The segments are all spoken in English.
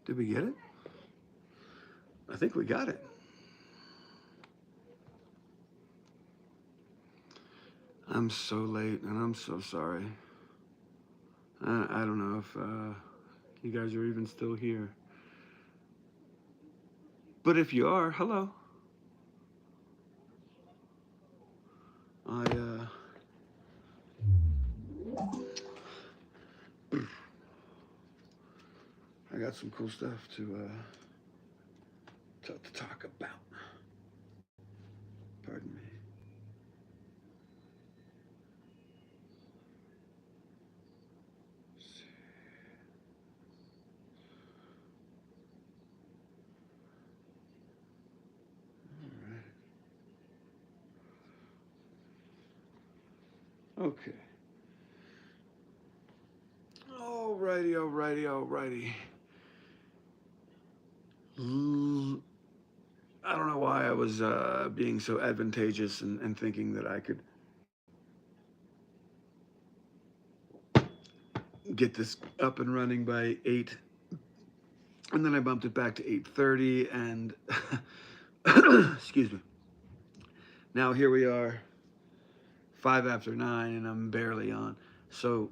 Did we get it? I think we got it. I'm so late and I'm so sorry. I don't know if you guys are even still here. But if you are, hello. I I got some cool stuff to talk about. Pardon me. All right. Okay. Alrighty, alrighty, alrighty. I don't know why I was being so advantageous and thinking that I could get this up and running by 8, and then I bumped it back to 8:30, and excuse me. Now here we are, 5 after 9, and I'm barely on. So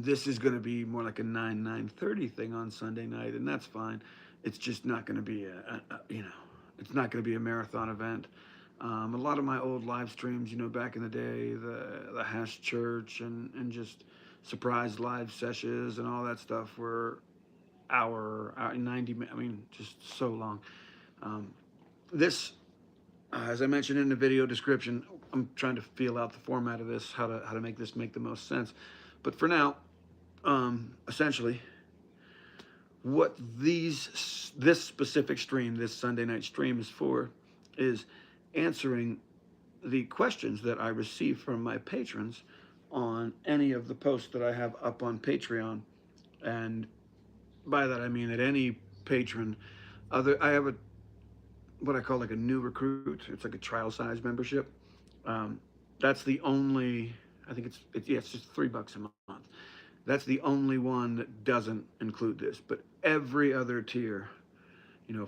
this is going to be more like a 9:30 thing on Sunday night, and that's fine. It's just not going to be it's not going to be a marathon event. A lot of my old live streams, back in the day, the Hash Church and just surprise live sessions and all that stuff were hour 90. I mean, just so long. This as I mentioned in the video description, I'm trying to feel out the format of this, how to make this make the most sense. But for now, essentially, what this specific stream, this Sunday night stream, is for, is answering the questions that I receive from my patrons on any of the posts that I have up on Patreon. And by that I mean that any patron, I have a what I call like a new recruit. It's like a trial size membership. Um, that's the only. I think it's just $3 a month. That's the only one that doesn't include this. But every other tier,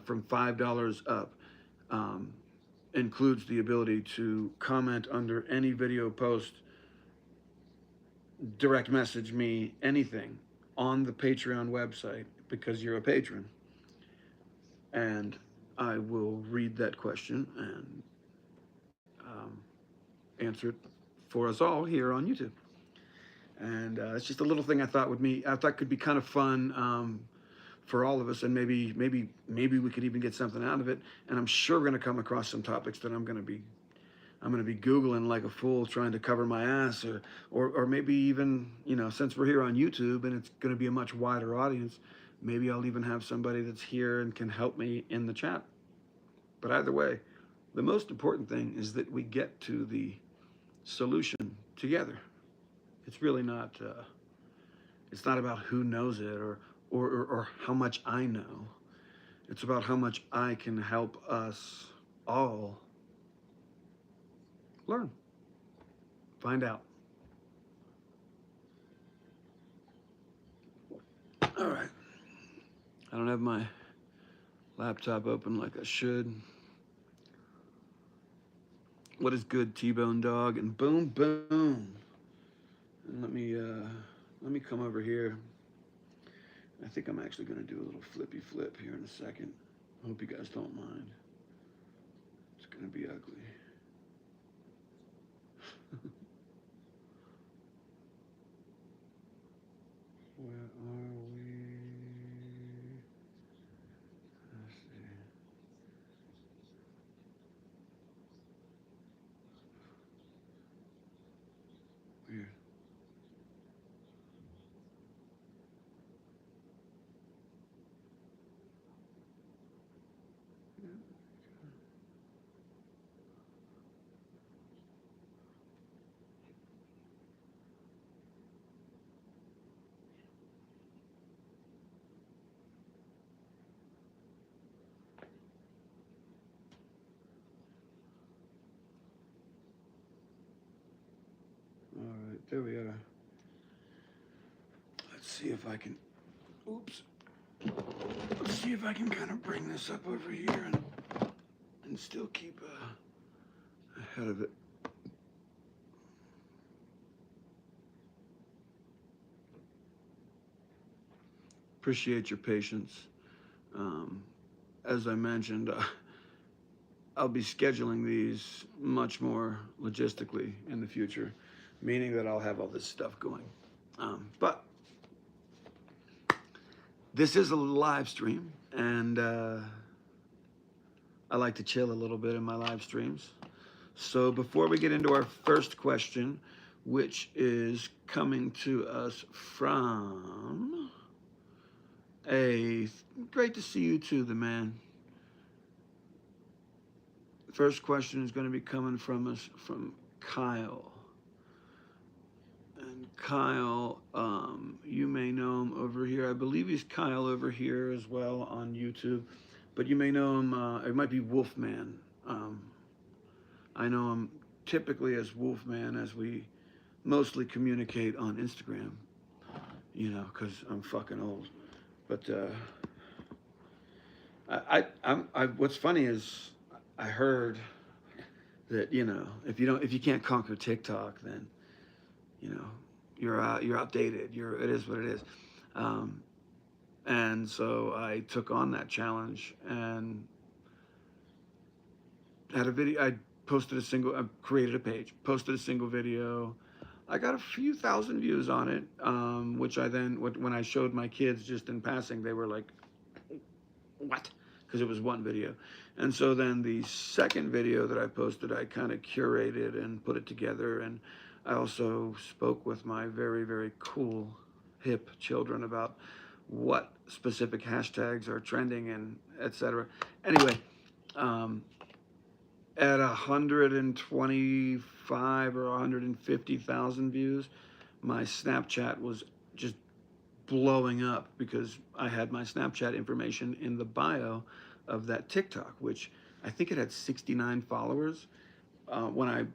from $5 up, um, includes the ability to comment under any video post, direct message me, anything on the Patreon website because you're a patron, and I will read that question and answer it for us all here on YouTube. And it's just a little thing I thought could be kind of fun for all of us, and maybe we could even get something out of it. And I'm sure we're going to come across some topics that I'm going to be Googling like a fool, trying to cover my ass, or maybe even, since we're here on YouTube and it's going to be a much wider audience, maybe I'll even have somebody that's here and can help me in the chat. But either way, the most important thing is that we get to the solution together. It's really not. It's not about who knows it or how much I know. It's about how much I can help us all learn, find out. All right. I don't have my laptop open like I should. What is good, T-Bone Dog? And boom, boom. And let me come over here. I think I'm actually going to do a little flippy flip here in a second. I hope you guys don't mind. It's going to be ugly. Where are we? Let's see. Weird. All right, there we are. Let's see if I can. Oops. let's see if I can kind of bring this up over here and still keep ahead of it. Appreciate your patience. As I mentioned, I'll be scheduling these much more logistically in the future, meaning that I'll have all this stuff going. But this is a live stream, and I like to chill a little bit in my live streams. So before we get into our first question, which is coming to us from great to see you too, the man. First question is going to be coming from us from Kyle. And Kyle, you may know him over here. I believe he's Kyle over here as well on YouTube, but you may know him, it might be Wolfman. I know him typically as Wolfman, as we mostly communicate on Instagram, you know, because I'm fucking old. But what's funny is I heard that, you know, if you can't conquer TikTok, then, you know, you're outdated. It is what it is. And so I took on that challenge and had a video. I created a page, posted a single video. I got a few thousand views on it, which I then, when I showed my kids just in passing, they were like, what? Because it was one video. And so then the second video that I posted, I kind of curated and put it together. And I also spoke with my very, very cool, hip children about what specific hashtags are trending and etc. Anyway, at 125 or 150,000 views, my Snapchat was just blowing up because I had my Snapchat information in the bio of that TikTok, which I think it had 69 followers when I,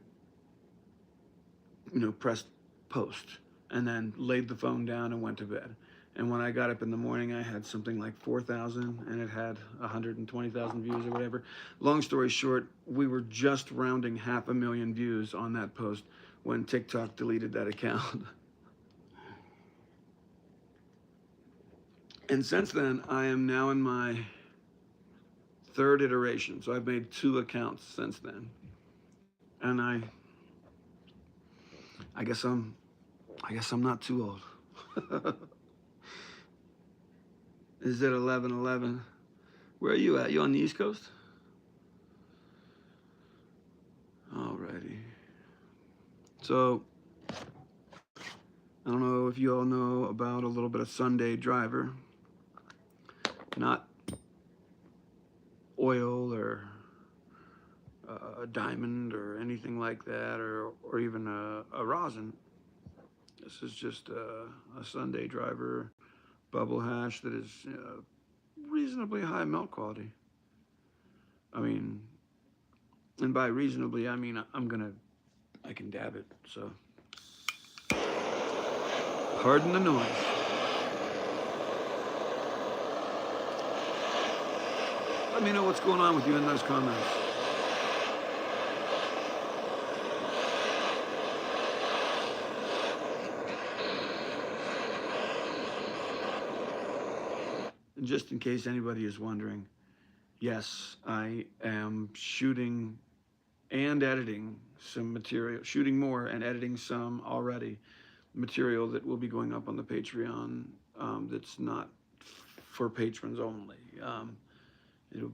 you know, pressed post and then laid the phone down and went to bed. And when I got up in the morning, I had something like 4,000 and it had 120,000 views or whatever. Long story short, we were just rounding 500,000 views on that post when TikTok deleted that account. And since then, I am now in my third iteration. So I've made 2 accounts since then. And I guess I'm not too old. Is it 11:11? Where are you at? You on the East Coast? Alrighty. So, I don't know if you all know about a little bit of Sunday Driver. Not oil or a diamond or anything like that, or even a rosin. This is just a Sunday Driver bubble hash that is reasonably high melt quality. I mean, and by reasonably, I mean I can dab it, so pardon the noise. Let me know what's going on with you in those comments. And just in case anybody is wondering, yes, I am shooting and editing some material, shooting more and editing some already, material that will be going up on the Patreon that's not for patrons only. It'll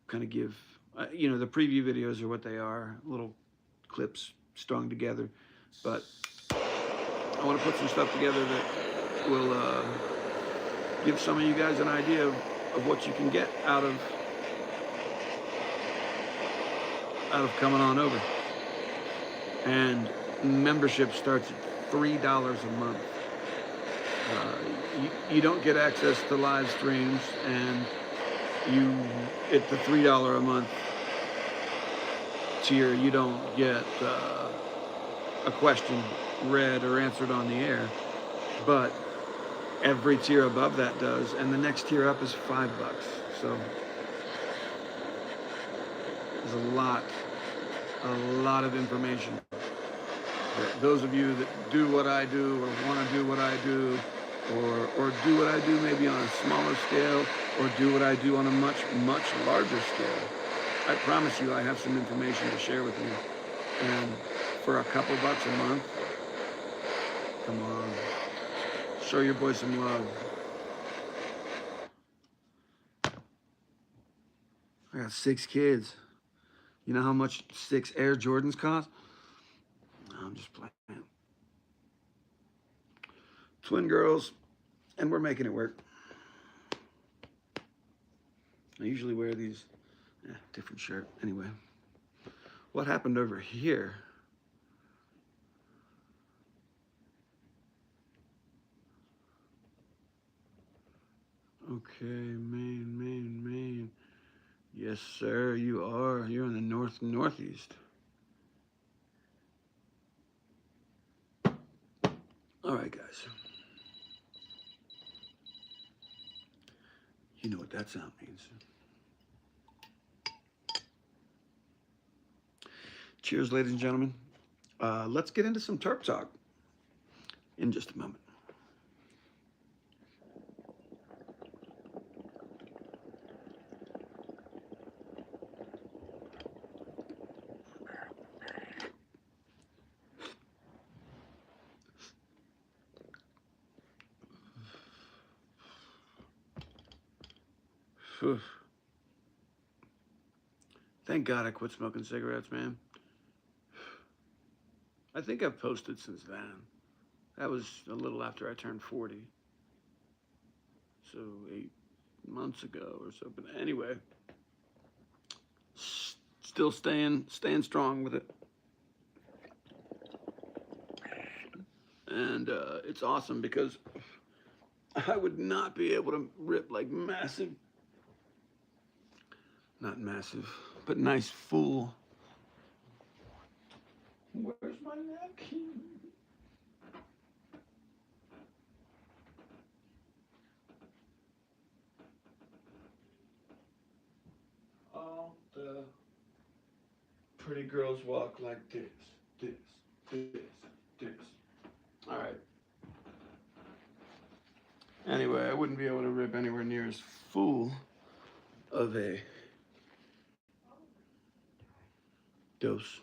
kind of give, you know, the preview videos are what they are, little clips strung together, but I want to put some stuff together that will give some of you guys an idea of what you can get out of coming on over. And membership starts at $3 a month. You don't get access to live streams, and at the $3 a month tier, you don't get a question read or answered on the air, but every tier above that does, and the next tier up is $5. So there's a lot of information. Those of you that do what I do or want to do what I do, or do what I do maybe on a smaller scale, or do what I do on a much larger scale, I promise you I have some information to share with you. And for a couple bucks a month, come on, show your boy some love. I got 6 kids. You know how much 6 Air Jordans cost? No, I'm just playing. Twin girls, and we're making it work. I usually wear these, different shirt. Anyway, what happened over here? Okay, Maine. Yes, sir, you are. You're in the northeast. All right, guys. You know what that sound means. Cheers, ladies and gentlemen. Let's get into some Terp talk in just a moment. Thank God I quit smoking cigarettes, man. I think I've posted since then. That was a little after I turned 40. So 8 months ago or so. But anyway, still staying strong with it. And it's awesome because I would not be able to rip like massive, not massive, but nice full. Where's my napkin? All the pretty girls walk like this. All right. Anyway, I wouldn't be able to rip anywhere near as full of a dose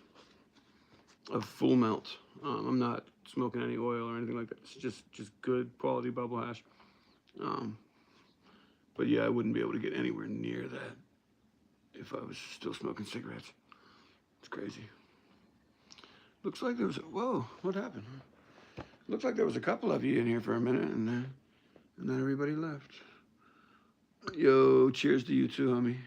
of full melt. I'm not smoking any oil or anything like that. It's just good quality bubble hash. But yeah, I wouldn't be able to get anywhere near that if I was still smoking cigarettes. It's crazy. Looks like there was whoa, what happened? Looks like there was a couple of you in here for a minute, and then everybody left. Yo, cheers to you too, homie.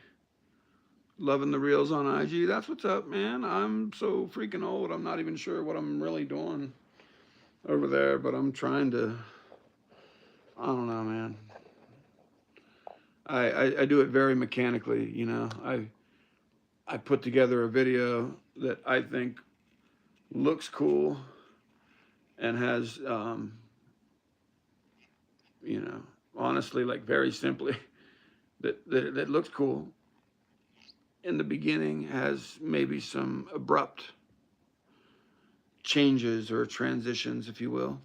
Loving the reels on IG. That's what's up, man. I'm so freaking old. I'm not even sure what I'm really doing over there, but I'm trying to. I don't know, man. I do it very mechanically, you know. I put together a video that I think looks cool and has, you know, honestly, like very simply, that looks cool. In the beginning, has maybe some abrupt changes or transitions, if you will.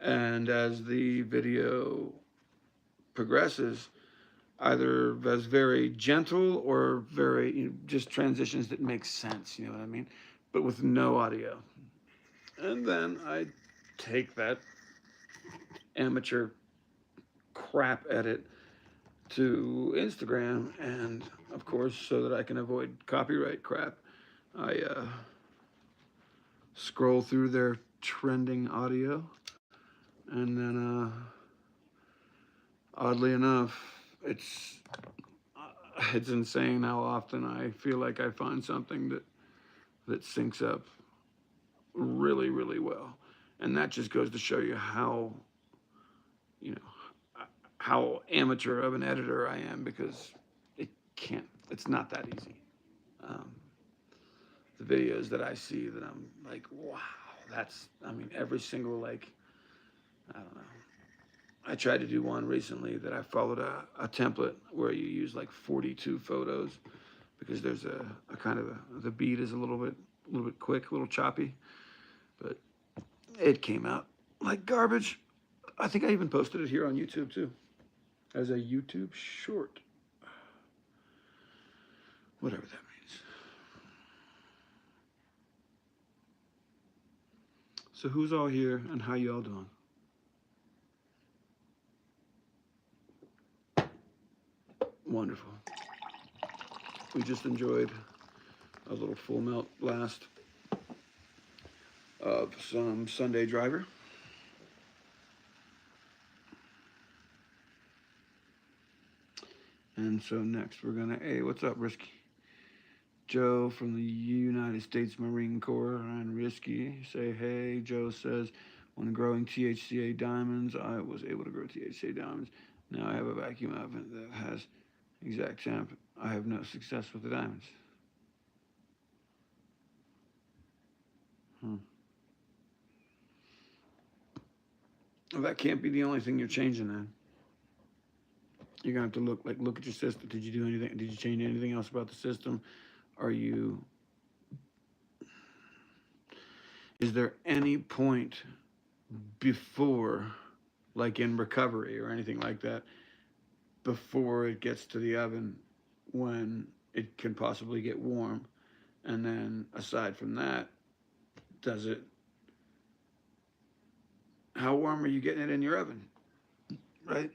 And as the video progresses, either as very gentle or very, you know, just transitions that make sense, you know what I mean? But with no audio. And then I take that amateur crap edit to Instagram, and of course, so that I can avoid copyright crap, I scroll through their trending audio, and then oddly enough, it's insane how often I feel like I find something that syncs up really well, and that just goes to show you how, you know, how amateur of an editor I am, because it's not that easy. The videos that I see that I'm like, wow, I mean, every single, like, I don't know, I tried to do one recently that I followed a template where you use like 42 photos because there's a kind of the beat is a little bit quick, a little choppy, but it came out like garbage. I think I even posted it here on YouTube too as a YouTube short, whatever that means. So who's all here and how y'all doing? Wonderful. We just enjoyed a little full melt blast of some Sunday Driver. And so next we're gonna, hey, what's up, Risky? Joe from the United States Marine Corps and Risky say, hey, Joe says, when growing THCA diamonds, I was able to grow THCA diamonds. Now I have a vacuum oven that has exact temp. I have no success with the diamonds. Well, that can't be the only thing you're changing then. You're gonna have to look at your system. Did you do anything? Did you change anything else about the system? Are you? Is there any point before, like in recovery or anything like that, before it gets to the oven, when it can possibly get warm, and then aside from that, does it? How warm are you getting it in your oven? Right.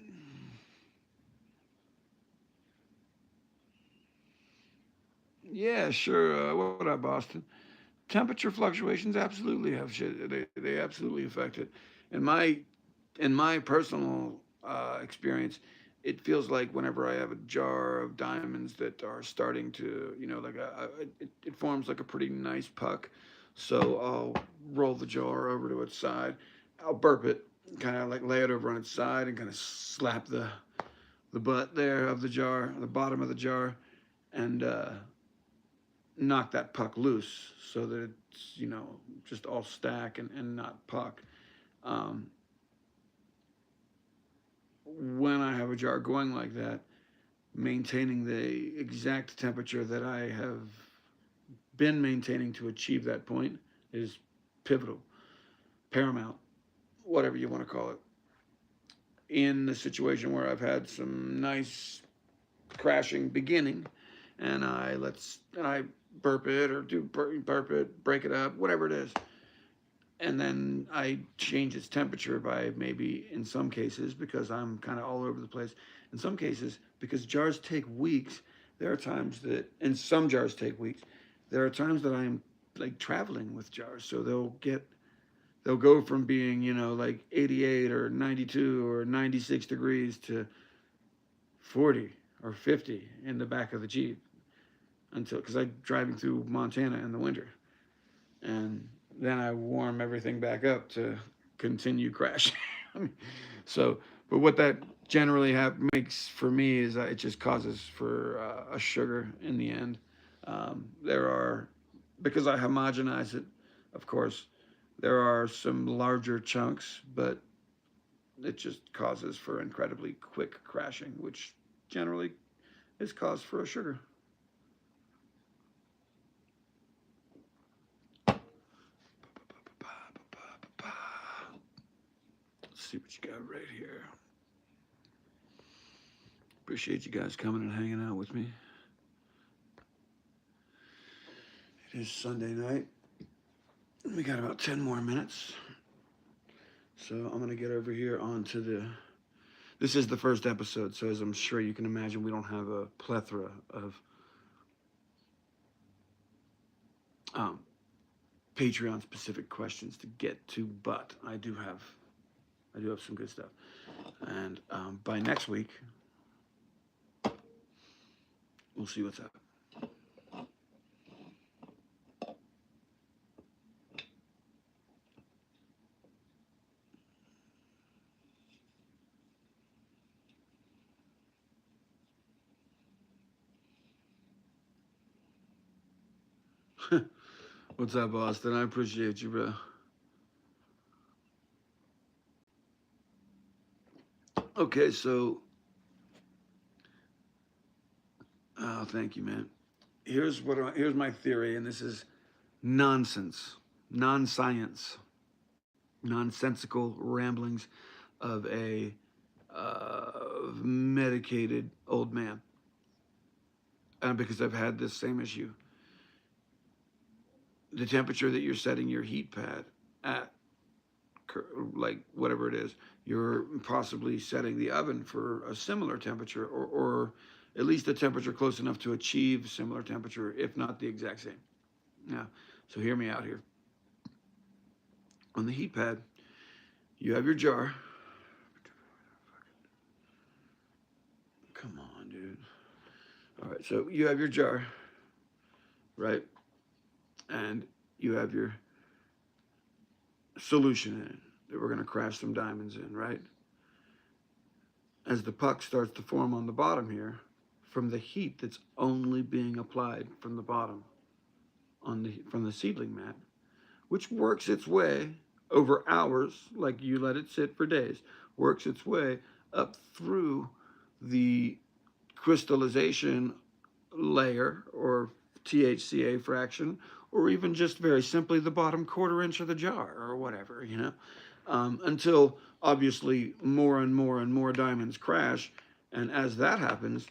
Yeah, sure. What up, Boston? Temperature fluctuations absolutely have shit. They absolutely affect it. In my personal experience, it feels like whenever I have a jar of diamonds that are starting to, like it forms like a pretty nice puck. So I'll roll the jar over to its side. I'll burp it, kind of like lay it over on its side and kind of slap the butt there of the jar, the bottom of the jar, and knock that puck loose so that it's, just all stack and not puck. Um, when I have a jar going like that, maintaining the exact temperature that I have been maintaining to achieve that point is pivotal, paramount, whatever you want to call it. In the situation where I've had some nice crashing beginning, and I burp it or do burp it, break it up, whatever it is, and then I change its temperature by maybe, in some cases, because I'm kind of all over the place. In some cases, because jars take weeks, there are times that, and some jars take weeks, there are times that I'm like traveling with jars, so they'll go from being, like 88 or 92 or 96 degrees to 40 or 50 in the back of the Jeep because I'm driving through Montana in the winter. And then I warm everything back up to continue crashing. So, but what that generally makes for me is it just causes for a sugar in the end. There are, because I homogenize it, of course, there are some larger chunks, but it just causes for incredibly quick crashing, which generally is cause for a sugar. Let's see what you got right here. Appreciate you guys coming and hanging out with me. It is Sunday night. We got about 10 more minutes. So I'm going to get over here onto this is the first episode, so as I'm sure you can imagine, we don't have a plethora of Patreon specific questions to get to, but I do have some good stuff. And by next week, we'll see what's up. What's up, Austin? I appreciate you, bro. Okay, so, oh, thank you, man. Here's my theory, and this is nonsense, non-science, nonsensical ramblings of a medicated old man. Because I've had this same issue. The temperature that you're setting your heat pad at, like whatever it is, you're possibly setting the oven for a similar temperature, or at least a temperature close enough to achieve similar temperature, if not the exact same. Now, so hear me out here. On the heat pad, you have your jar. Come on, dude. All right, so you have your jar, right? And you have your solution in it that we're going to crash some diamonds in, right? As the puck starts to form on the bottom here, from the heat that's only being applied from the bottom from the seedling mat, which works its way over hours, like you let it sit for days, works its way up through the crystallization layer or THCA fraction, or even just very simply the bottom quarter inch of the jar or whatever, until obviously more and more and more diamonds crash. And as that happens,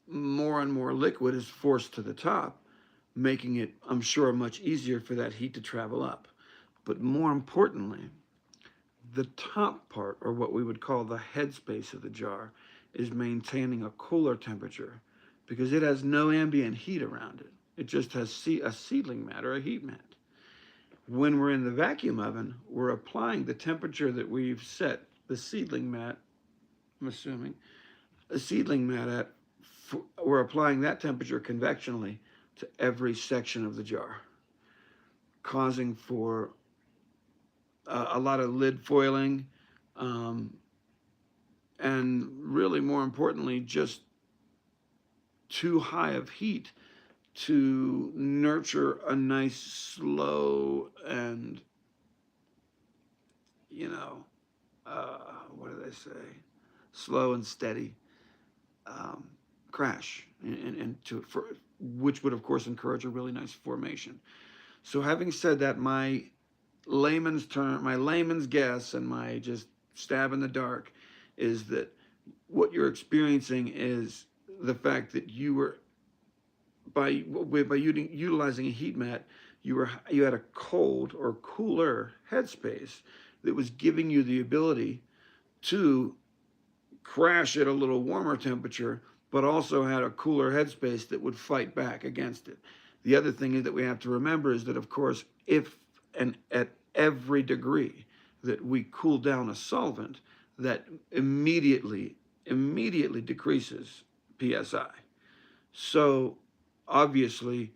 more and more liquid is forced to the top, making it, I'm sure, much easier for that heat to travel up. But more importantly, the top part, or what we would call the headspace of the jar, is maintaining a cooler temperature because it has no ambient heat around it. It just has a seedling mat or a heat mat. When we're in the vacuum oven, we're applying the temperature that we've set the seedling mat, I'm assuming, a seedling mat at, we're applying that temperature convectionally to every section of the jar, causing for a lot of lid foiling, and really more importantly, just too high of heat to nurture a nice, slow, and, what did I say? Slow and steady crash, which would, of course, encourage a really nice formation. So having said that, my layman's guess, and my just stab in the dark, is that what you're experiencing is the fact that you were, by utilizing a heat mat, you had a cold or cooler headspace that was giving you the ability to crash at a little warmer temperature, but also had a cooler headspace that would fight back against it. The other thing that we have to remember is that, of course, if and at every degree that we cool down a solvent, that immediately decreases PSI. So obviously,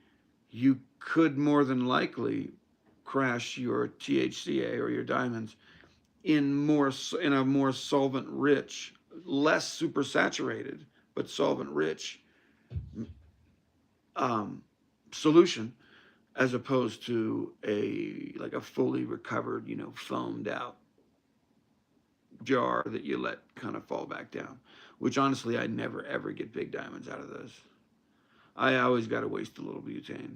you could more than likely crash your THCA or your diamonds in a more solvent-rich, less supersaturated, but solvent-rich solution, as opposed to a fully recovered, foamed out jar that you let kind of fall back down. Which honestly, I never ever get big diamonds out of those. I always got to waste a little butane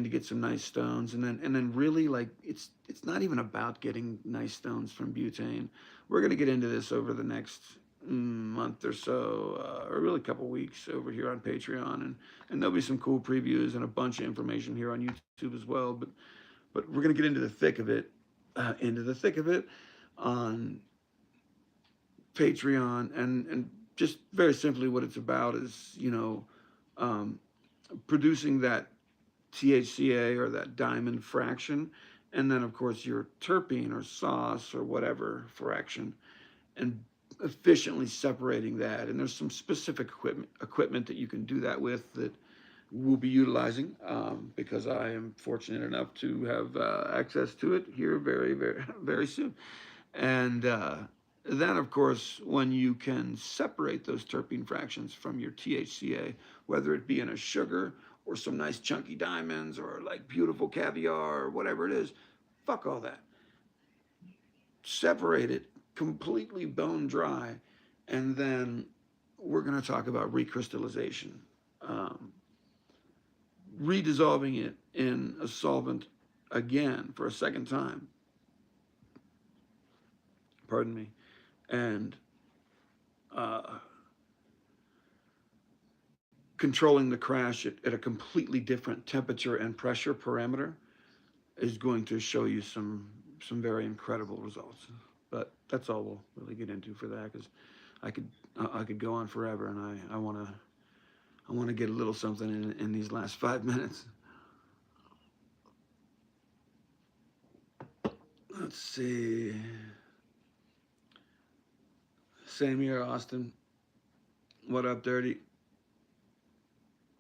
to get some nice stones, and then really, like, it's not even about getting nice stones from butane. We're gonna get into this over the next month or so, or really a couple weeks over here on Patreon, and there'll be some cool previews and a bunch of information here on YouTube as well. But we're gonna get into the thick of it, on Patreon, and just very simply what it's about is, producing that THCA or that diamond fraction, and then of course your terpene or sauce or whatever fraction, and efficiently separating that. And there's some specific equipment that you can do that with that we'll be utilizing, because I am fortunate enough to have access to it here very, very, very soon. And then, of course, when you can separate those terpene fractions from your THCA, whether it be in a sugar or some nice chunky diamonds or like beautiful caviar or whatever it is, fuck all that. separate it completely bone dry, and then we're going to talk about recrystallization, um, redissolving it in a solvent again for a second time. Pardon me. And uh, controlling the crash at a completely different temperature and pressure parameter is going to show you some very incredible results. But that's all we'll really get into for that, because I could I could go on forever, and I want to get a little something in these last 5 minutes. Let's see. Same here, Austin. What up, Dirty?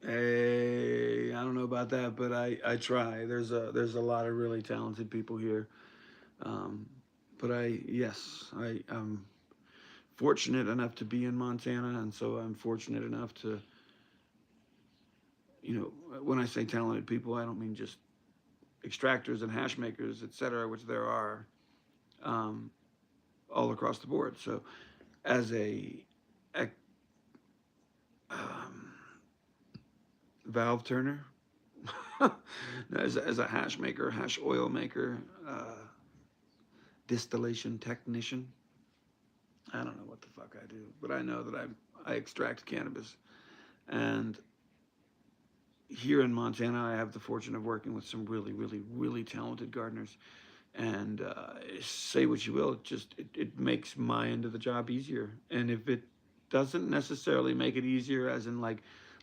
Hey, I don't know about that, but I try. There's a lot of really talented people here. Um, but I'm fortunate enough to be in Montana, and so I'm fortunate enough to, when I say talented people, I don't mean just extractors and hash makers, et cetera, which there are um, all across the board. So as a um, valve turner, as a hash maker, hash oil maker, distillation technician. I don't know what the fuck I do, but I know that I extract cannabis. And here in Montana, I have the fortune of working with some really, really, really talented gardeners. And say what you will, it makes my end of the job easier. And if it doesn't necessarily make it easier, as in like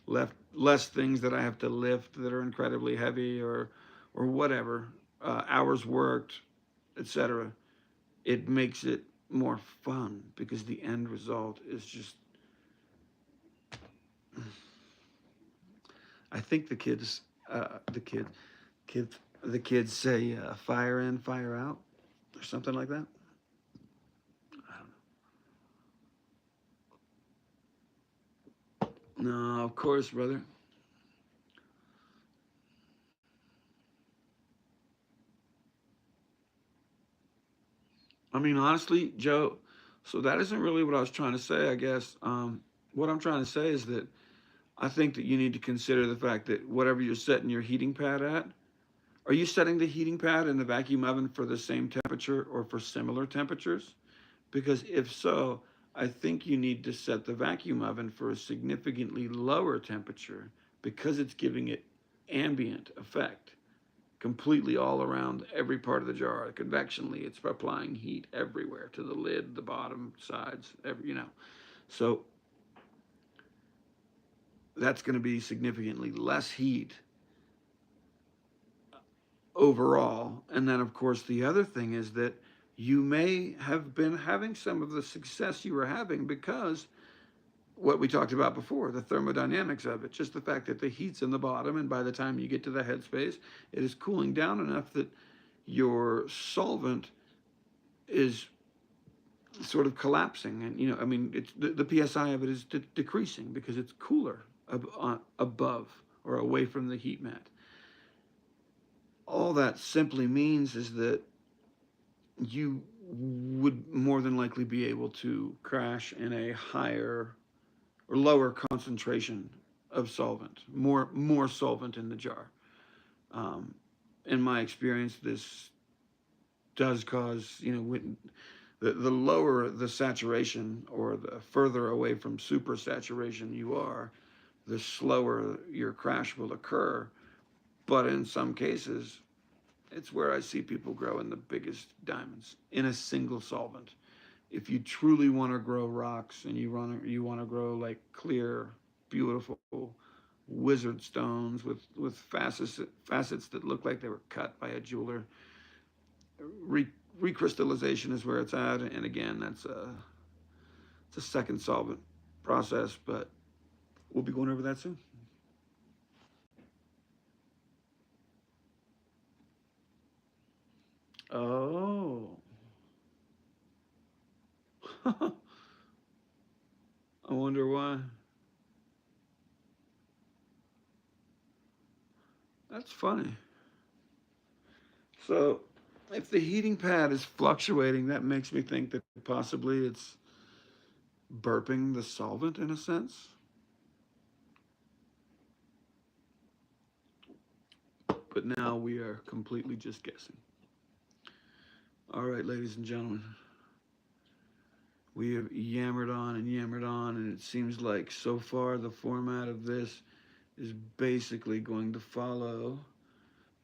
less things that I have to lift that are incredibly heavy, or whatever, hours worked, etc., it makes it more fun, because the end result is just, I think kids the kids say fire in, fire out, or something like that. I don't know. No, of course, brother. I mean, honestly, Joe, so that isn't really what I was trying to say, I guess. What I'm trying to say is that I think that you need to consider the fact that whatever you're setting your heating pad at, are you setting the heating pad in the vacuum oven for the same temperature or for similar temperatures? Because if so, I think you need to set the vacuum oven for a significantly lower temperature, because it's giving it ambient effect completely all around every part of the jar. Convectionally, it's applying heat everywhere, to the lid, the bottom, sides, So that's going to be significantly less heat overall. And then, of course, the other thing is that you may have been having some of the success you were having because what we talked about before, the thermodynamics of it, just the fact that the heat's in the bottom, and by the time you get to the headspace, it is cooling down enough that your solvent is sort of collapsing. And I mean, it's the psi of it is decreasing because it's cooler above or away from the heat mat. All that simply means is that you would more than likely be able to crash in a higher or lower concentration of solvent, more solvent in the jar. Um, in my experience, this does cause, the lower the saturation, or the further away from super saturation you are, the slower your crash will occur. But in some cases, it's where I see people grow in the biggest diamonds in a single solvent. If you truly want to grow rocks, and you want to grow like clear, beautiful wizard stones with facets that look like they were cut by a jeweler, re, recrystallization is where it's at. And again, it's a second solvent process, but we'll be going over that soon. Oh, I wonder why. That's funny. So If the heating pad is fluctuating, that makes me think that possibly it's burping the solvent in a sense. But now we are completely just guessing. All right, ladies and gentlemen, we have yammered on, and it seems like so far the format of this is basically going to follow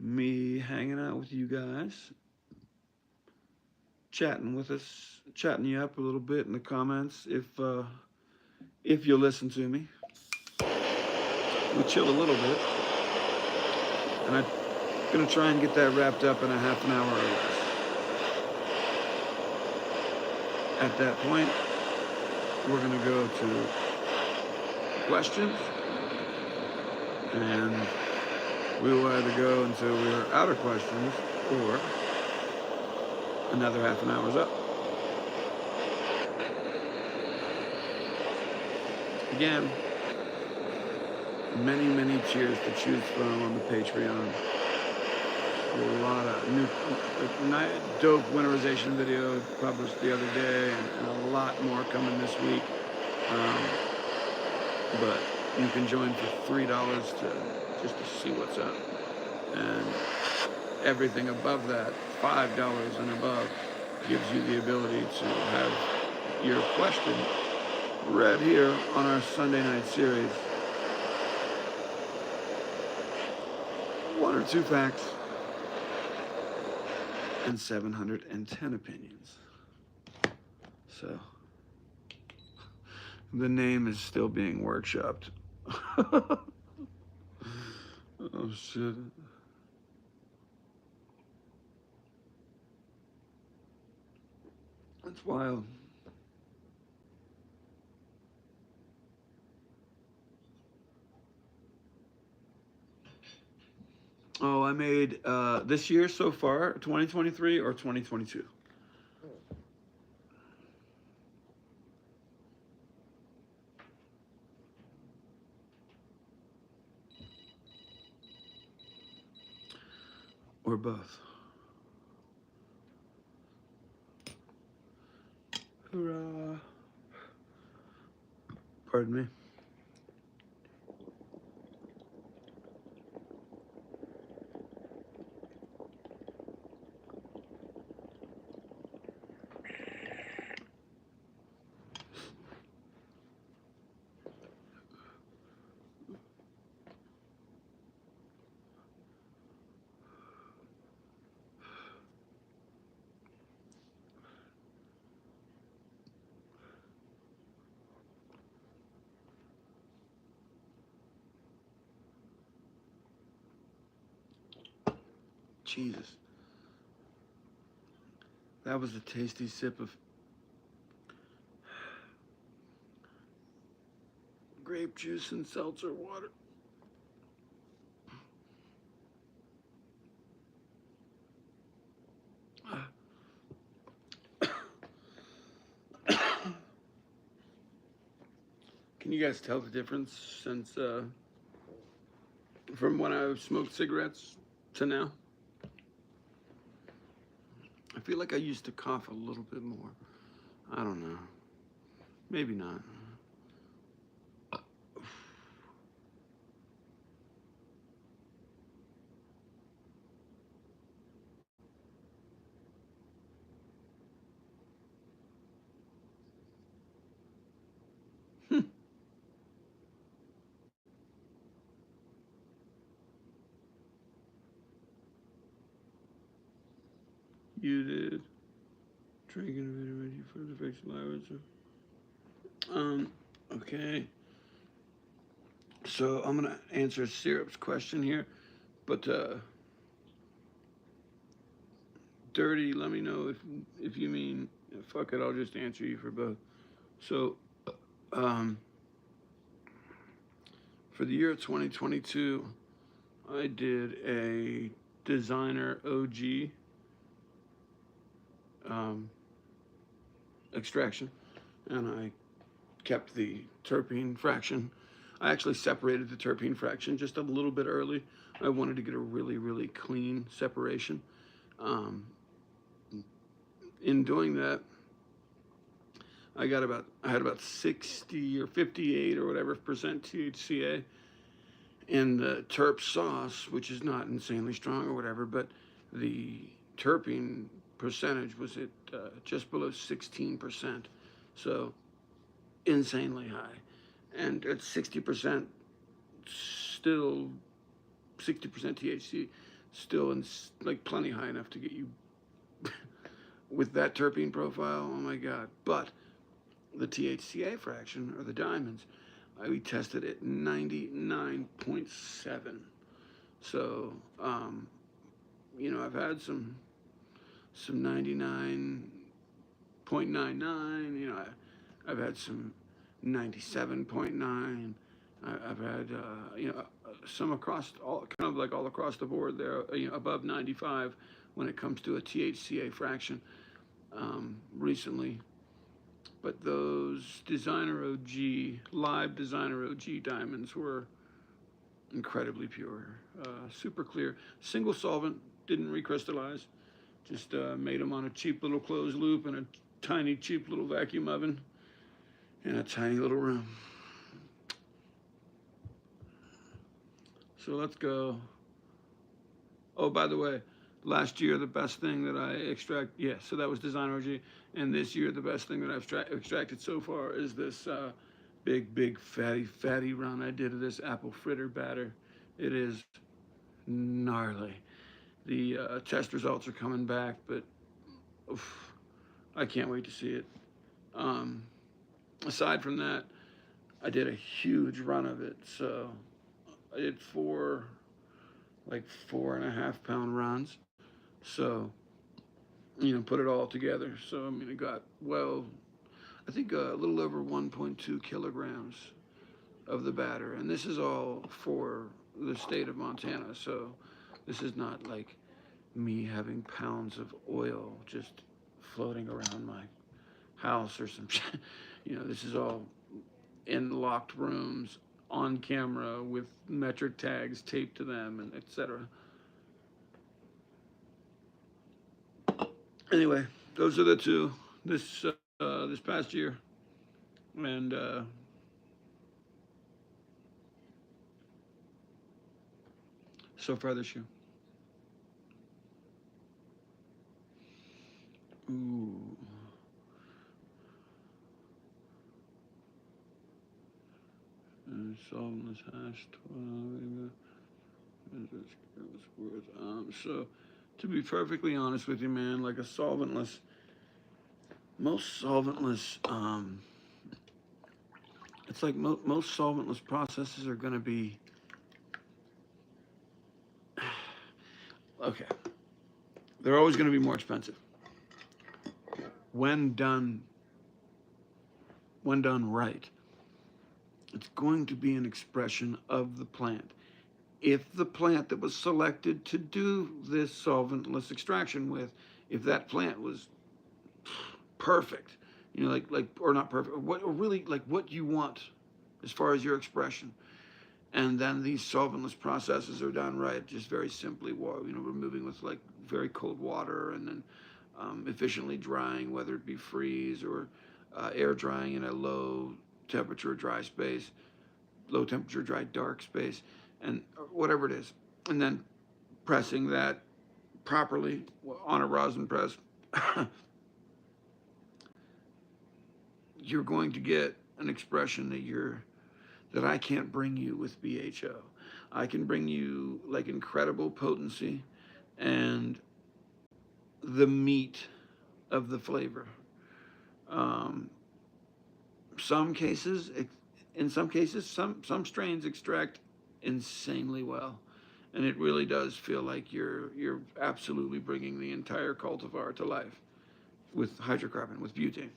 me hanging out with you guys, chatting with us, chatting you up a little bit in the comments if you'll listen to me. We chill a little bit, and I'm gonna try and get that wrapped up in a half an hour or less. At that point, we're gonna go to questions, and we will either go until we are out of questions or another half an hour's up. Again, many cheers to choose from on the Patreon. A lot of new, dope winterization video published the other day, and a lot more coming this week. But you can join for $3 just to see what's up, and everything above that, $5 and above, gives you the ability to have your question read here on our Sunday night series. 1 or 2 facts and 710 opinions. So the name is still being workshopped. Oh shit. That's wild. Oh, I made this year so far, 2023 or 2022? Or both? Hurrah. Pardon me. Jesus. That was a tasty sip of grape juice and seltzer water. Can you guys tell the difference since from when I smoked cigarettes to now? I feel like I used to cough a little bit more. I don't know. Maybe not. You did. Drinking a vitamin for the facial hours. Okay. So I'm gonna answer Syrup's question here, but Dirty, let me know if you mean fuck it, I'll just answer you for both. So, for the year 2022, I did a designer OG extraction, and I kept the terpene fraction. I actually separated the terpene fraction just a little bit early. I wanted to get a really clean separation. in doing that, I had about 60 or 58 or whatever percent THCA in the terp sauce, which is not insanely strong or whatever, but the terpene percentage was at just below 16%. So insanely high. And at 60%, still 60% THC, still in, like plenty high enough to get you with that terpene profile. Oh my God. But the THCA fraction, or the diamonds, we tested at 99.7. So, I've had some 99.99. I've had some 97.9. I've had some across all, kind of like all across the board there, above 95 when it comes to a THCA fraction recently. But those Designer OG, live Designer OG diamonds were incredibly pure, super clear. Single solvent, didn't recrystallize. Just made them on a cheap little closed loop in a tiny, cheap little vacuum oven in a tiny little room. So let's go. Oh, by the way, last year the best thing that I so that was Designer OG. And this year the best thing that I've extracted so far is this big fatty run I did of this apple fritter batter. It is gnarly. The test results are coming back, but oof, I can't wait to see it. Aside from that, I did a huge run of it. So I did 4.5 pound runs. So, put it all together. So, it got, I think a little over 1.2 kilograms of the batter. And this is all for the state of Montana. So this is not like me having pounds of oil just floating around my house or some shit. This is all in locked rooms on camera with metric tags taped to them and etc. Anyway, those are the two this past year, and so far this year. Ooh. Solventless hash 12. So, to be perfectly honest with you, man, like most solventless, it's like most solventless processes are going to be, okay, they're always going to be more expensive. When done right, it's going to be an expression of the plant. If the plant that was selected to do this solventless extraction with, if that plant was perfect, or not perfect, or really like what you want as far as your expression, and then these solventless processes are done right, just very simply, removing with like very cold water, and then efficiently drying, whether it be freeze or air drying in a low temperature dry space, low temperature dry dark space, and whatever it is, and then pressing that properly on a rosin press. You're going to get an expression that I can't bring you with BHO. I can bring you like incredible potency and the meat of the flavor. Um, some cases, in some cases, some strains extract insanely well, and it really does feel like you're absolutely bringing the entire cultivar to life with hydrocarbon, with butane.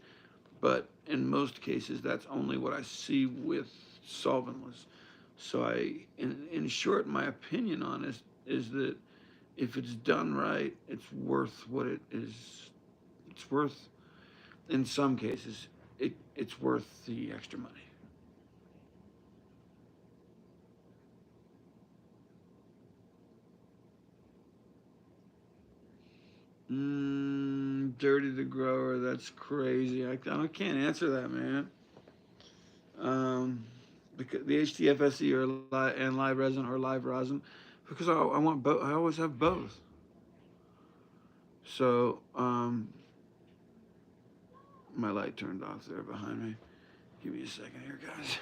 But in most cases, that's only what I see with solventless. So in short, my opinion on it is that if it's done right, it's worth what it is. It's worth, in some cases, it's worth the extra money. dirty the grower. That's crazy. I can't answer that, man. Um, the HTFSE and live resin or live rosin, because I want both. I always have both. So my light turned off there behind me. Give me a second here, guys.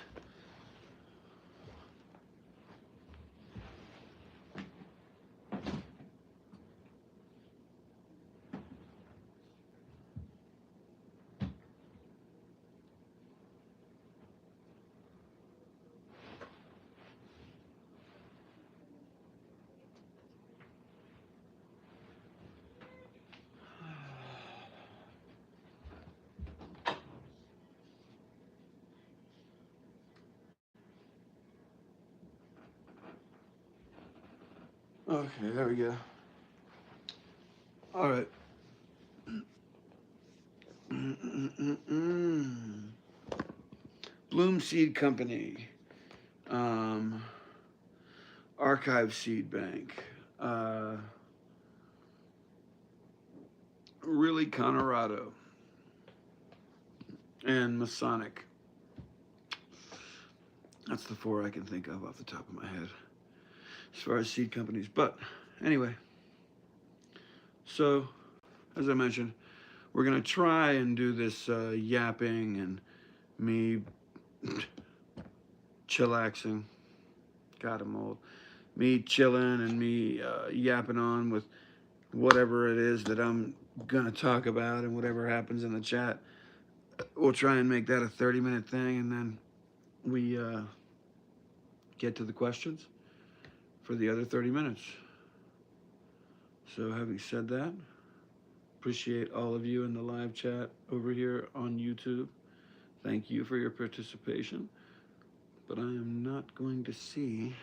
Okay, there we go. All right. Bloom Seed Company, um, Archive Seed Bank, Really Colorado, and Masonic. That's the four I can think of off the top of my head as far as seed companies. But anyway, so as I mentioned, we're going to try and do this yapping and me chillaxing. God, I'm old. Me chilling and me yapping on with whatever it is that I'm going to talk about, and whatever happens in the chat. We'll try and make that a 30-minute thing, and then we get to the questions for the other 30 minutes. So having said that, appreciate all of you in the live chat over here on YouTube. Thank you for your participation. But I am not going to see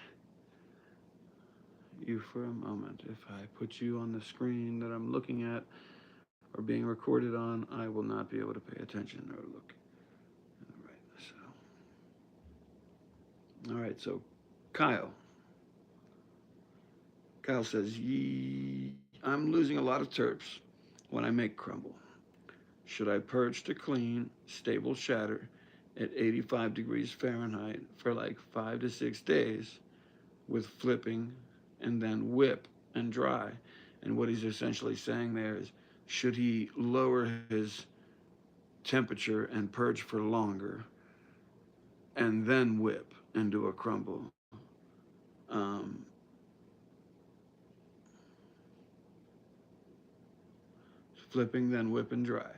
you for a moment. If I put you on the screen that I'm looking at or being recorded on, I will not be able to pay attention or look. All right, so Kyle. Kyle says, I'm losing a lot of terps when I make crumble. Should I purge to clean, stable shatter at 85 degrees Fahrenheit for like 5 to 6 days with flipping and then whip and dry? And what he's essentially saying there is, should he lower his temperature and purge for longer and then whip and do a crumble? Flipping, then whip and dry.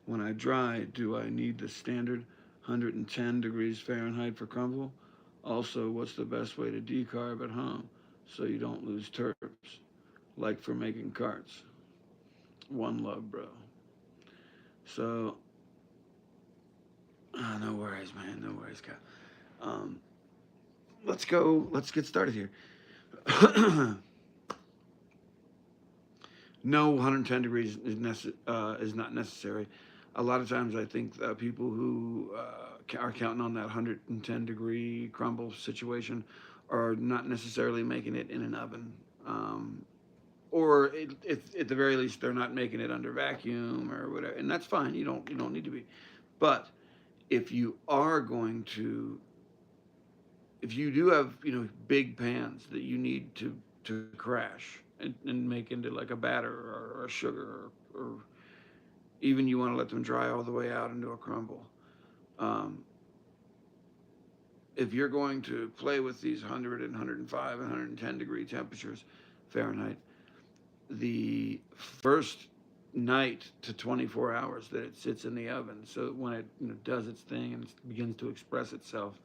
When I dry, do I need the standard 110 degrees Fahrenheit for crumble? Also, what's the best way to decarb at home so you don't lose terps, like for making carts? One love, bro. So, no worries, man. No worries, Kyle. Let's get started here. No, 110 degrees is not necessary. A lot of times I think people who are counting on that 110 degree crumble situation are not necessarily making it in an oven. Or if at the very least they're not making it under vacuum or whatever, and that's fine. You don't need to be. But if you are going to, if you do have big pans that you need to crash and make into like a batter or a sugar, or even you want to let them dry all the way out into a crumble. If you're going to play with these 100 and 105 and 110 degree temperatures Fahrenheit, the first night to 24 hours that it sits in the oven, so when it does its thing and it begins to express itself,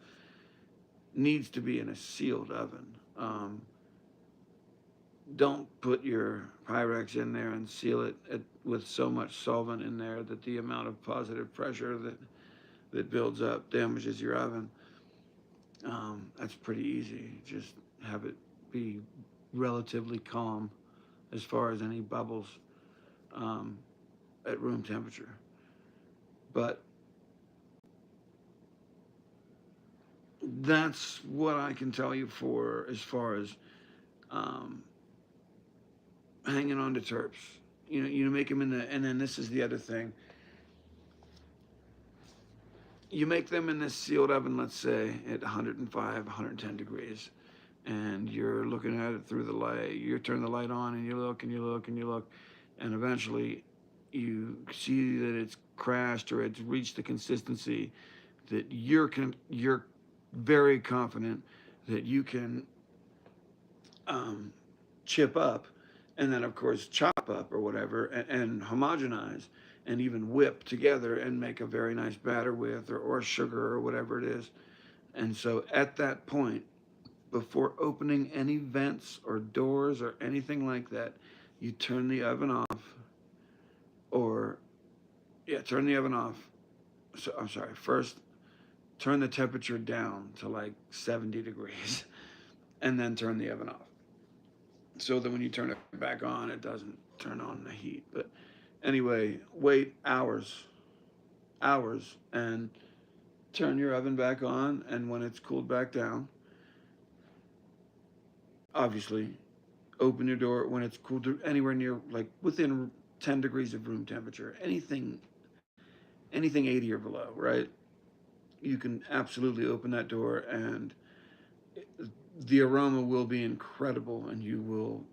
needs to be in a sealed oven. Don't put your Pyrex in there and seal it with so much solvent in there that the amount of positive pressure that builds up damages your oven. That's pretty easy. Just have it be relatively calm as far as any bubbles at room temperature. But that's what I can tell you for as far as hanging on to terps. you make them in the, and then this is the other thing. You make them in this sealed oven, let's say at 105, 110 degrees, and you're looking at it through the light. You turn the light on and you look and you look and you look, and eventually you see that it's crashed or it's reached the consistency that you're very confident that you can um, chip up, and then of course chop up or whatever, and homogenize and even whip together and make a very nice batter with, or sugar or whatever it is. And so at that point, before opening any vents or doors or anything like that, you turn the oven off, or yeah, turn the oven off. So I'm sorry, first turn the temperature down to like 70 degrees and then turn the oven off, so that when you turn it back on, it doesn't turn on the heat. But anyway, wait hours, and turn your oven back on. And when it's cooled back down, obviously, open your door when it's cooled to anywhere near like within 10 degrees of room temperature. Anything 80 or below, right? You can absolutely open that door, and the aroma will be incredible, and you will,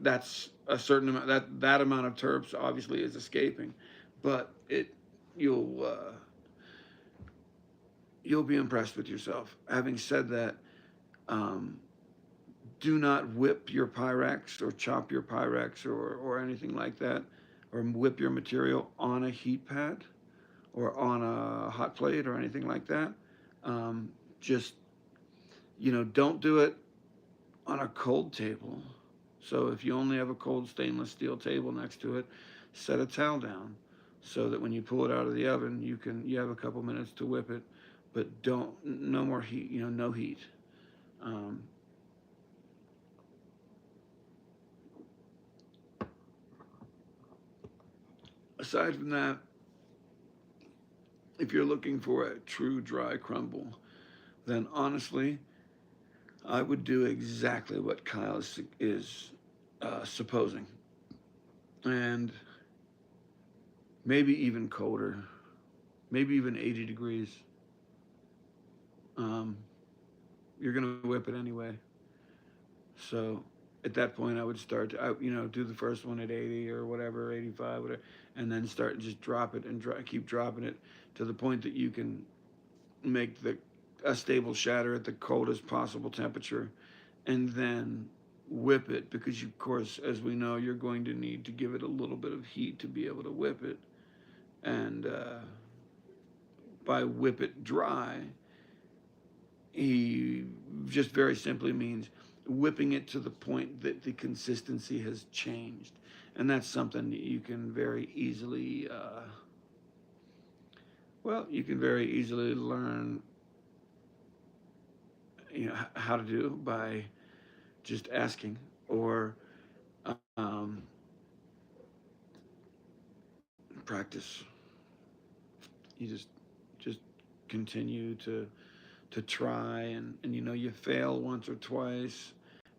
that's a certain amount, that amount of terps obviously is escaping, but you'll uh, you'll be impressed with yourself. Having said that, um, do not whip your Pyrex or chop your Pyrex, or anything like that, or whip your material on a heat pad or on a hot plate or anything like that. Just, don't do it on a cold table. So if you only have a cold stainless steel table next to it, set a towel down so that when you pull it out of the oven, you have a couple minutes to whip it, but don't no more heat, no heat. Um, Aside from that, if you're looking for a true dry crumble, then honestly, I would do exactly what Kyle is supposing, and maybe even colder, maybe even 80 degrees. Um, you're gonna whip it anyway. So at that point, I would start to, do the first one at 80 or whatever, 85, whatever, and then start and just drop it and keep dropping it to the point that you can make a stable shatter at the coldest possible temperature, and then whip it, because of course, as we know, you're going to need to give it a little bit of heat to be able to whip it. And by whip it dry, he just very simply means whipping it to the point that the consistency has changed. And that's something that you can very easily, you can very easily learn, how to do by just asking, or um, practice. You just continue to try, and you fail once or twice,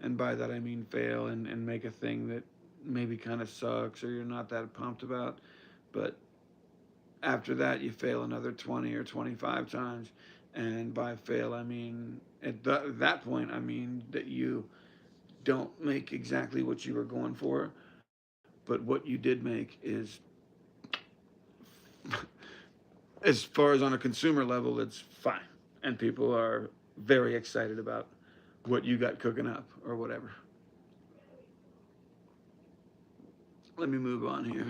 and by that I mean fail and make a thing that maybe kind of sucks or you're not that pumped about, but after that you fail another 20 or 25 times, and by fail I mean at that point I mean that you don't make exactly what you were going for, but what you did make is, as far as on a consumer level, it's fine, and people are very excited about what you got cooking up or whatever. Let me move on here.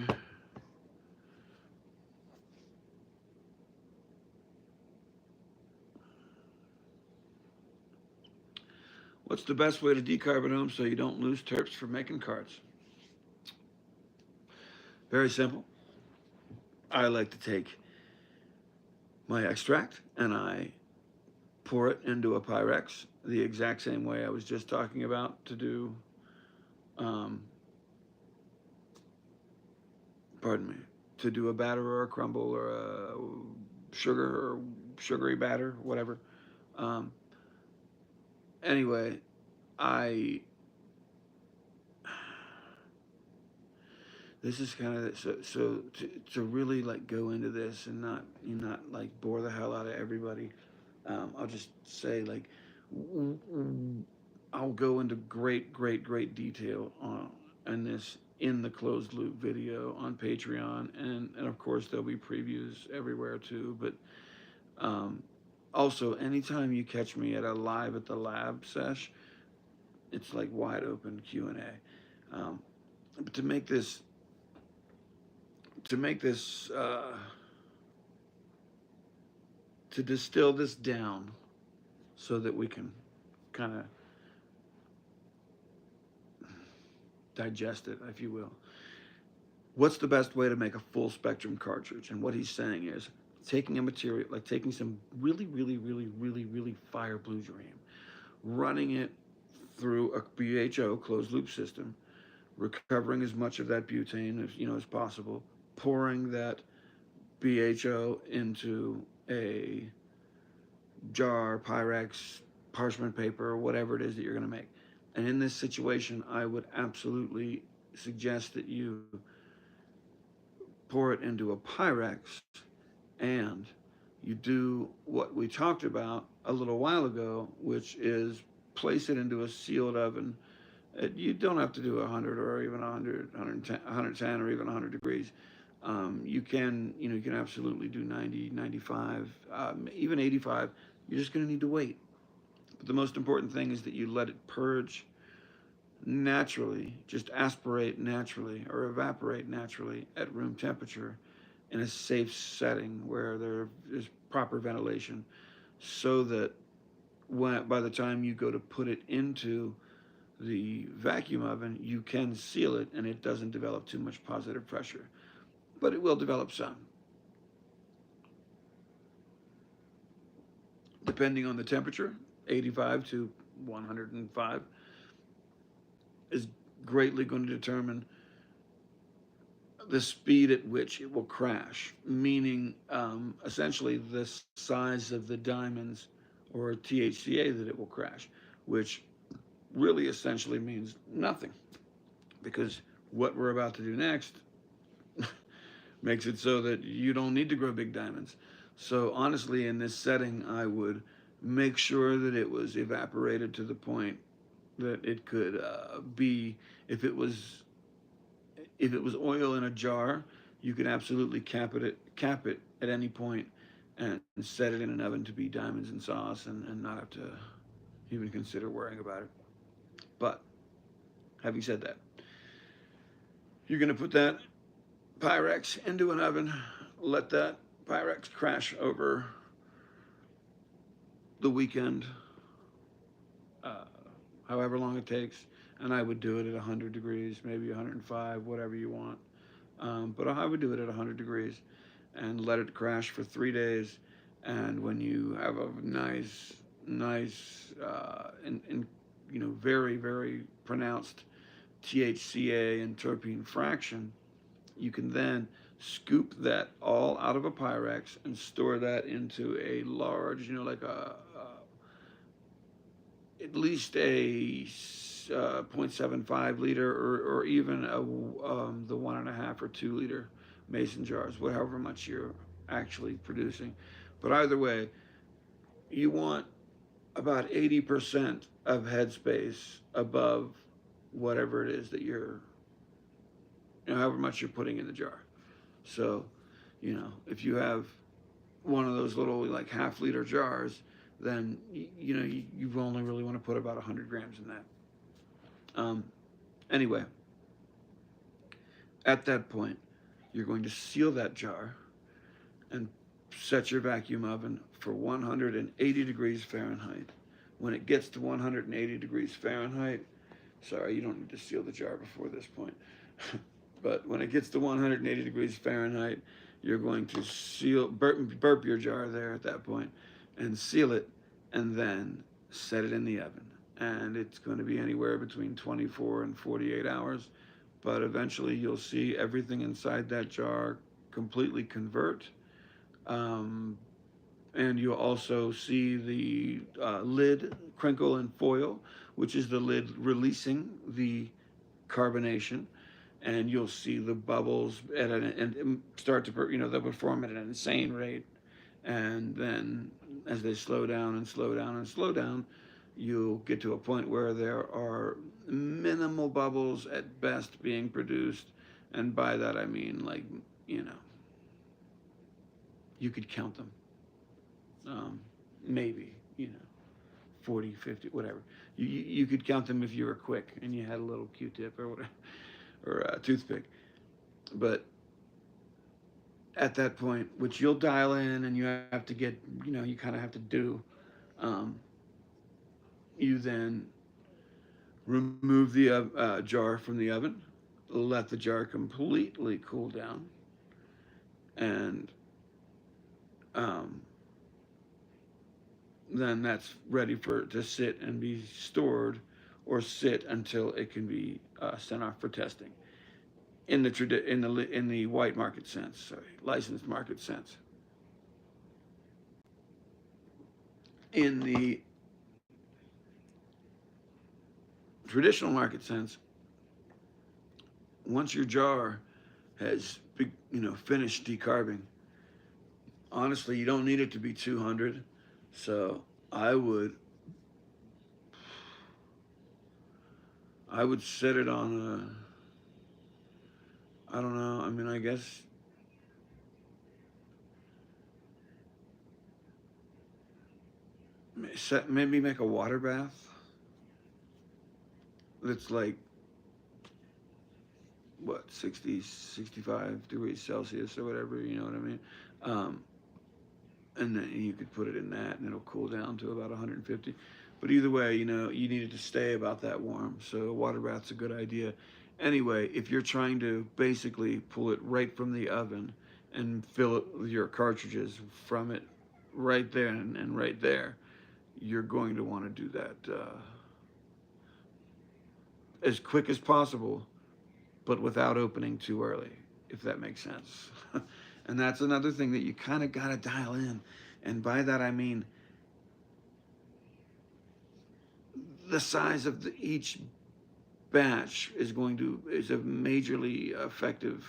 What's the best way to decarbonate so you don't lose terps for making carts? Very simple. I like to take my extract and I pour it into a Pyrex the exact same way I was just talking about to do, um, pardon me, to do a batter or a crumble or a sugar or sugary batter, whatever. Um, anyway, I this is kind of so to really like go into this and not like bore the hell out of everybody. I'll just say like I'll go into great detail on this in the closed loop video on Patreon, and of course there'll be previews everywhere too. But um, also, anytime you catch me at a live at the lab sesh, it's like wide open Q&A. But to make this to distill this down so that we can kind of digest it, if you will. What's the best way to make a full spectrum cartridge? And what he's saying is taking a material, like taking some really fire blue dream, running it through a BHO closed loop system, recovering as much of that butane as possible, pouring that BHO into a jar, Pyrex, parchment paper, whatever it is that you're going to make. And in this situation, I would absolutely suggest that you pour it into a Pyrex and you do what we talked about a little while ago, which is place it into a sealed oven. You don't have to do 100 or even 100, 110 or even 100 degrees. You can absolutely do 90, 95, even 85. You're just going to need to wait. But the most important thing is that you let it purge naturally, just aspirate naturally or evaporate naturally at room temperature in a safe setting where there is proper ventilation, so that by the time you go to put it into the vacuum oven, you can seal it and it doesn't develop too much positive pressure, but it will develop some. Depending on the temperature, 85 to 105 is greatly going to determine the speed at which it will crash, meaning essentially the size of the diamonds or THCA that it will crash, which really essentially means nothing, because what we're about to do next makes it so that you don't need to grow big diamonds. So honestly, in this setting, I would make sure that it was evaporated to the point that it could be, if it was oil in a jar, you could absolutely cap it at any point and set it in an oven to be diamonds and sauce, and not have to even consider worrying about it. But having said that, you're going to put that Pyrex into an oven, let that Pyrex crash over the weekend, however long it takes. And I would do it at 100 degrees, maybe 105, whatever you want. But I would do it at 100 degrees and let it crash for 3 days. And when you have a nice, and very pronounced THCA and terpene fraction, you can then scoop that all out of a Pyrex and store that into a large, like at least a 0.75 liter or even the 1.5 or 2 liter mason jars, however much you're actually producing. But either way, you want about 80% of headspace above whatever it is that however much you're putting in the jar. So, if you have one of those little like half-liter jars, then you only really want to put about 100 grams in that. Anyway, at that point, you're going to seal that jar and set your vacuum oven for 180 degrees Fahrenheit. When it gets to 180 degrees Fahrenheit, sorry, you don't need to seal the jar before this point. But when it gets to 180 degrees Fahrenheit, you're going to burp your jar there at that point, and seal it, and then set it in the oven. And it's going to be anywhere between 24 and 48 hours. But eventually you'll see everything inside that jar completely convert. And you'll also see the lid crinkle and foil, which is the lid releasing the carbonation. and you'll see the bubbles and start to, they'll perform at an insane rate. And then as they slow down and slow down and slow down, you'll get to a point where there are minimal bubbles at best being produced. And by that I mean, like, you know, you could count them. Maybe, 40, 50, whatever. You could count them if you were quick and you had a little Q-tip or whatever, or a toothpick. But at that point, which you'll dial in and you have to get, you kind of have to do, um, you then remove the jar from the oven, let the jar completely cool down, and um, then that's ready for it to sit and be stored, or sit until it can be sent off for testing in the white market sense, sorry, licensed market sense. In the traditional market sense, once your jar has finished decarbing, honestly, you don't need it to be 200. So I would set it on I don't know. I mean, I guess maybe make a water bath that's like, what, 60, 65 degrees Celsius or whatever, you know what I mean? Um, and then you could put it in that and it'll cool down to about 150. But either way, you need it to stay about that warm. So a water bath's a good idea. Anyway, if you're trying to basically pull it right from the oven and fill it with your cartridges from it right there and right there, you're going to want to do that as quick as possible, but without opening too early, if that makes sense. And that's another thing that you kind of got to dial in. And by that I mean the size of each batch is a majorly effective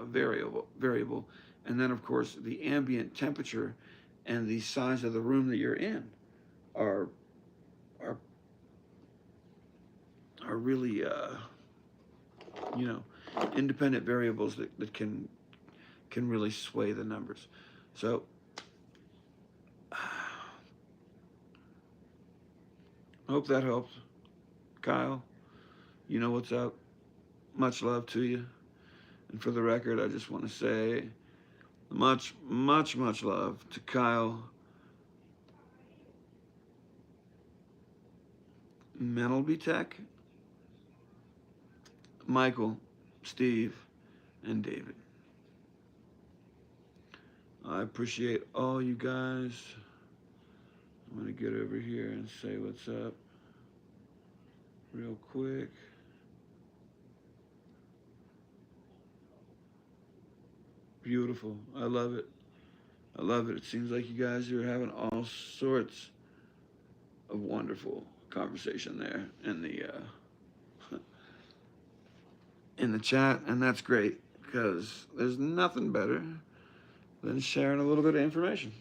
variable. And then of course the ambient temperature and the size of the room that you're in are are really independent variables that can really sway the numbers. So I hope that helps. Kyle, you know what's up. Much love to you. And for the record, I just want to say much, much, much love to Kyle Menelby Tech, Michael, Steve, and David. I appreciate all you guys. I'm going to get over here and say what's up real quick. Beautiful. I love it. I love it. It seems like you guys are having all sorts of wonderful conversation there in the in the chat, and that's great because there's nothing better than sharing a little bit of information.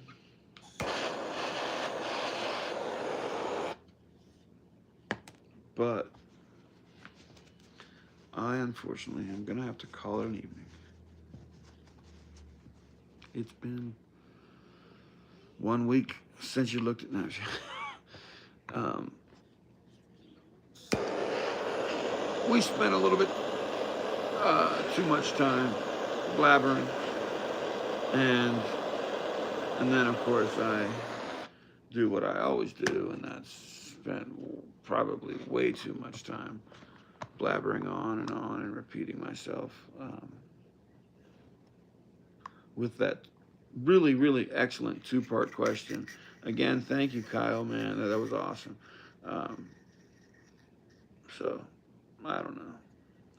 But I unfortunately am gonna have to call it an evening. It's been 1 week since you looked at that. We spent a little bit too much time blabbering, and then of course I do what I always do, and that's spend probably way too much time blabbering on and repeating myself with that really, really excellent two-part question. Again, thank you, Kyle, man. That was awesome. So I don't know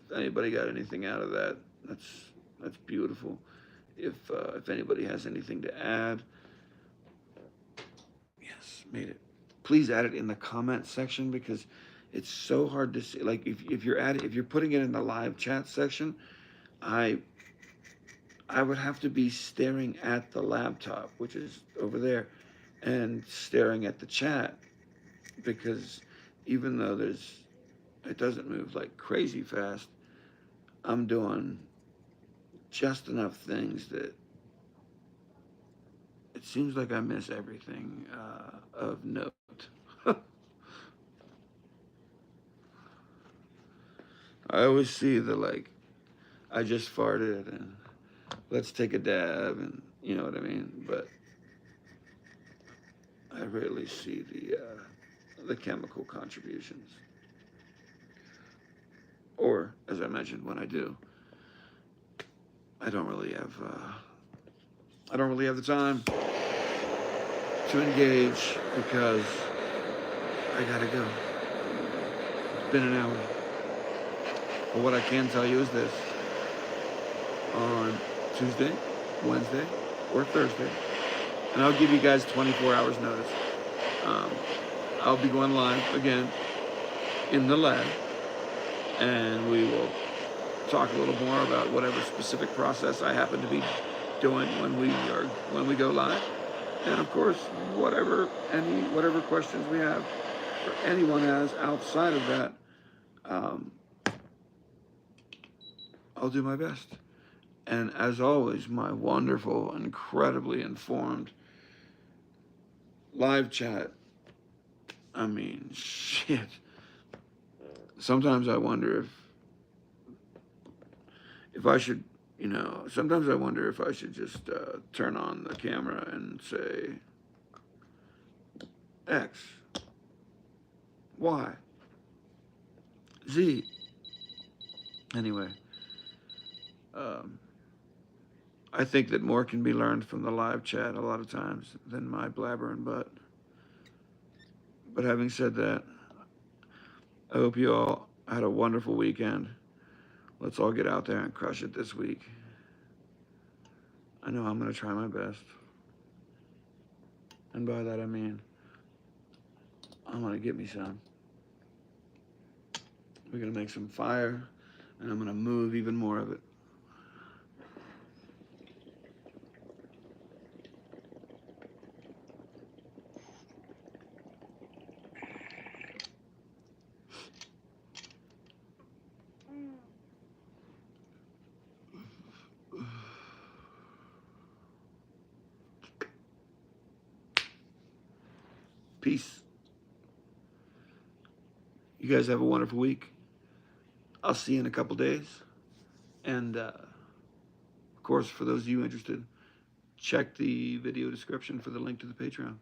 if anybody got anything out of that. That's beautiful. If anybody has anything to add, yes, made it. Please add it in the comment section, because It's so hard to see. Like if you're putting it in the live chat section, I I would have to be staring at the laptop, which is over there, and staring at the chat, because even though it doesn't move like crazy fast, I'm doing just enough things that it seems like I miss everything of note. I always see the like, I just farted and let's take a dab, and you know what I mean. But I rarely see the chemical contributions, or as I mentioned, when I do, I don't really have I don't really have the time to engage because I gotta go. It's been an hour. But what I can tell you is this: on Tuesday, Wednesday, or Thursday, and I'll give you guys 24 hours notice. Um, I'll be going live again in the lab, and we will talk a little more about whatever specific process I happen to be doing when we go live, and of course whatever questions we have or anyone has outside of that, um, I'll do my best. And as always, my wonderful, incredibly informed live chat. I mean, shit. Sometimes I wonder if I should, sometimes I wonder if I should just turn on the camera and say X, Y, Z. Anyway, um, I think that more can be learned from the live chat a lot of times than my blabbering butt. But having said that, I hope you all had a wonderful weekend. Let's all get out there and crush it this week. I know I'm going to try my best. And by that I mean, I'm going to get me some. We're going to make some fire, and I'm going to move even more of it. Peace. You guys have a wonderful week. I'll see you in a couple days. And, of course, for those of you interested, check the video description for the link to the Patreon.